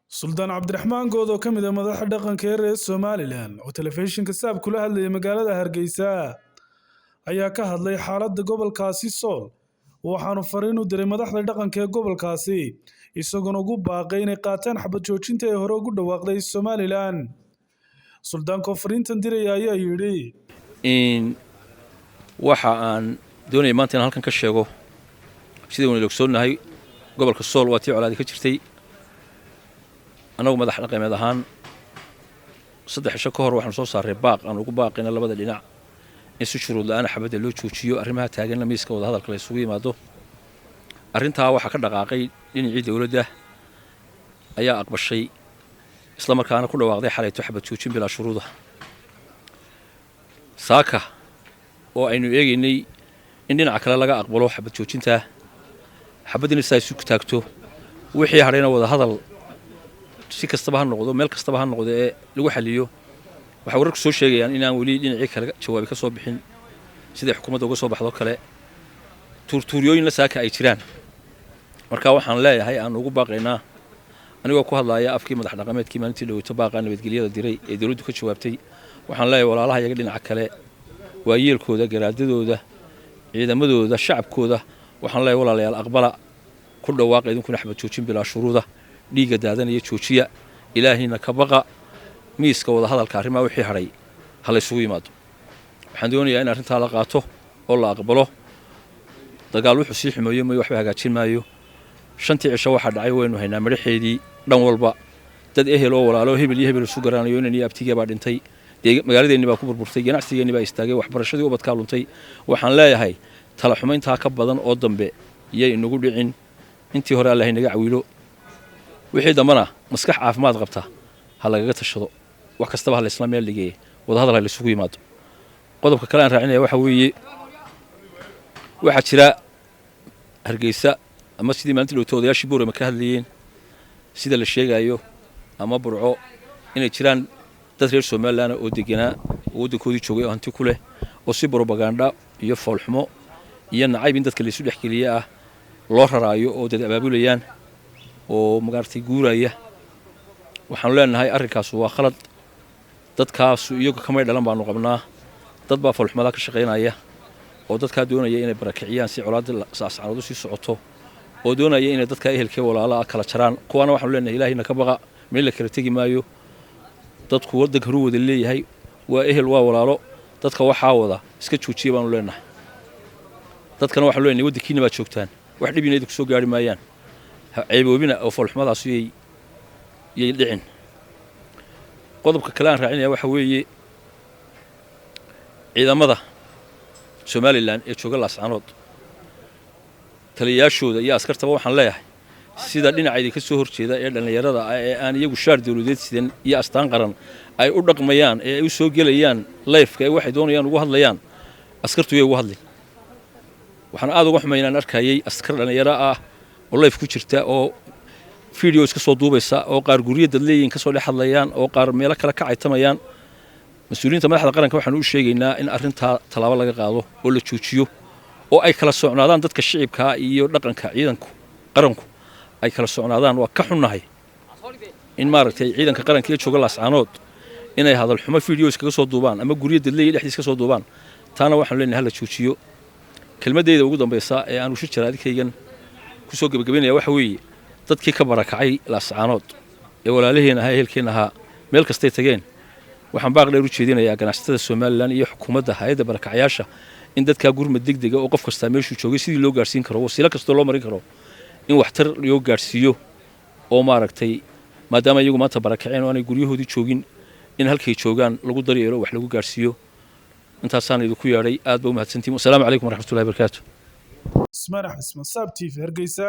Suldaan Cabdiraxmaan Good oo ka mid ah madaxda dhaqanka ee reer Somaliland oo telefishinka Saab kula hadlayay magaalada Hargeysa ayaa ka hadlay xaaladda gobolkaasi Sool waxaanu fariin u diray madaxda dhaqanka ee gobolkaasi isagoo ugu baaqay inay qaataan xabad joojinta ee hore ugu dhawaaqday Somaliland. Suldaanka fariintan diray ayaa yiri waxa aan doonay maanta in halkan ka sheego sidii uu ogsoonahay gobolka Sool waa tii colaadi ka jirtay anagu madax dhaqameed ahaan saddex cisho ka hor waxaan soo saaray baaq aan ugu baaqayna labada dhinac in si shuruud la'aan xabadda loo joojiyo arrimaha taagan miiska wada hadalka la isugu yimaado arrintaa waxa ka dhaqaaqay dhinacii dawladda ayaa aqbashay isla markaana ku dhawaaqday xalayto xabad joojin bilaa shuruuda saaka oo aynu eegaynay in dhinaca kale laga aqbalo xabad joojinta xabadina si ay isu taagto wixii harayna wada hadal si kastaba ha noqdo meel kastaba ha noqdo ee lagu xaliyo waxa wararku soo sheegayaan in aan wali dhinacii kale jawaabi ka soo bixin sida xukuumadda uga soo baxdo kale tuurtuuriyooyin la saaka ay jiraan marka waxaan leeyahay aan ugu baaqaynaa anigoo ku hadlaaya afkii madax dhaqameedkii maalintii dhaweyto baaqa nabadgelyada diray ee dawladdu ka jawaabtay waxaan leeyahay walaalaha iyaga dhinaca kale waa yeelkooda garaadadooda ciidamadooda shacabkooda waxaan leeyahay walaalayaal aqbala ku dhawaaqa idinkuna xabad joojin bilaa shuruuda dhiiga daadanaya joojiya ilaahina ka baqa miiska wada hadalka arrimaha wixii haray hala isugu yimaado waxaan doonayaa in arrintaa la qaato oo la aqbalo dagaal wuxuu sii xumeeyo ma waxba hagaajin maayo shantii cisho waxa dhacay waynu haynaa madaxeedii dhan walba dad ehel oo walaalo hebel iyo hebel isu garanayo inay abtiga baa dhintay magaaladeennii baa ku burburtay ganacsigeennii baa istaagay waxbarashadii ubadkaa luntay waxaan leeyahay tala xumayntaa ka badan oo dambe iyay inagu dhicin intii hore allah inaga cawiilo wixii dambana maskax caafimaad qabta ha lagaga tashado wax kastaba ha la isla meel dhigay wada hadal ha la isugu yimaado qodobka kale aan raacinaya waxa weeye waxa jira Hargeysa ama sidii maalintii dhawto odayaashii Boorama ka hadlayeen sida la sheegayo ama Burco inay jiraan dad reer Somaliland oo deganaa waddankoodii joogay oo hanti ku leh oo si propaganda iyo foolxumo iyo nacayb in dadka la isu dhexgeliya ah loo raraayo oo dad abaabulayaan oo magartay guuraya waxaan leenahay arrinkaas waa khalad dadkaas iyagu kamay dhalan baanu qabnaa dad baa foolxumada ka shaqeynaya oo dadka doonaya inay barakiciyaan si colaad saasacado si socoto oo doonaya inay dadka ehelkee walaalaha kala jaraan kuwana waxaan leenahay ilaahina ka baqa meel la kala tagi maayo dadku waddanka ru wada leeyahay waa ehel waa walaalo dadka waxa wada iska joojiye baanu leenahay dadkana waxaan leenahay waddankiina baa joogtaan wax dhibinaydu ku soo gaari maayaan ceeboobina oo foolxumadaas yay dhicin qodobka kale aan raacinaya waxa weeye ciidamada Somaliland ee jooga Laascaanood taliyaashooda iyo askartaba waxaan leeyahay sida dhinaceedii ka soo horjeeda ee dhalinyarada ee aan iyagu shaar dawladeed sidan iyo astaan qaran ay u dhaqmayaan ee ay u soo gelayaan live-ka ee waxay doonayaan ugu hadlayaan askartu way ugu hadleen waxaan aad uga xumaynaan arkayay askar dhalinyaro ah oo live ku jirta oo video iska soo duubaysa oo qaar guriga dad leeyihiin ka soo dhex hadlayaan oo qaar meelo kale ka caytamayaan mas'uuliyiinta madaxda qaranka waxaan u sheegaynaa in arrinta talaabo laga qaado oo la joojiyo oo ay kala socnaadaan dadka shicibka iyo dhaqanka ciidanku qaranku ay kala socnaadaan waa ka xunnahay in maaragtay ciidanka qaranka ee jooga Laascaanood inay hadal xumo video iskaga soo duubaan ama guriga dad leeyihiin dhexdiisa ka soo duubaan taana waxaan leenahay la joojiyo kelmadeyda ugu dambaysa ee aan u shijaraadkaygan ku soo gabagabeynaya waxa weeye dadkii ka barakacay Laascaanood ee walaalaheena ahaa ehelkeena ahaa meel kastay tageen waxaan baaq dheer u jeedinayaa ganacsatada Somaliland iyo xukuumadda hay'adda barakacayaasha in dadka gurmad degdeg ah oo qof kasta meeshuu joogay sidii loo gaarsiin karo wasiilo kasta loo marin karo in waxtar loo gaarsiiyo oo maaragtay maadaama iyagu maanta barakaceen oo aanay guryahoodii joogin in halkay joogaan lagu daryeelo wax lagu gaarsiiyo intaasaan idinku yeedhay aad baa u mahadsantihiin assalaamu calaykum waraxmatullaahi wabarakaatuh Ismaan Axmed Saab TV Hargeysa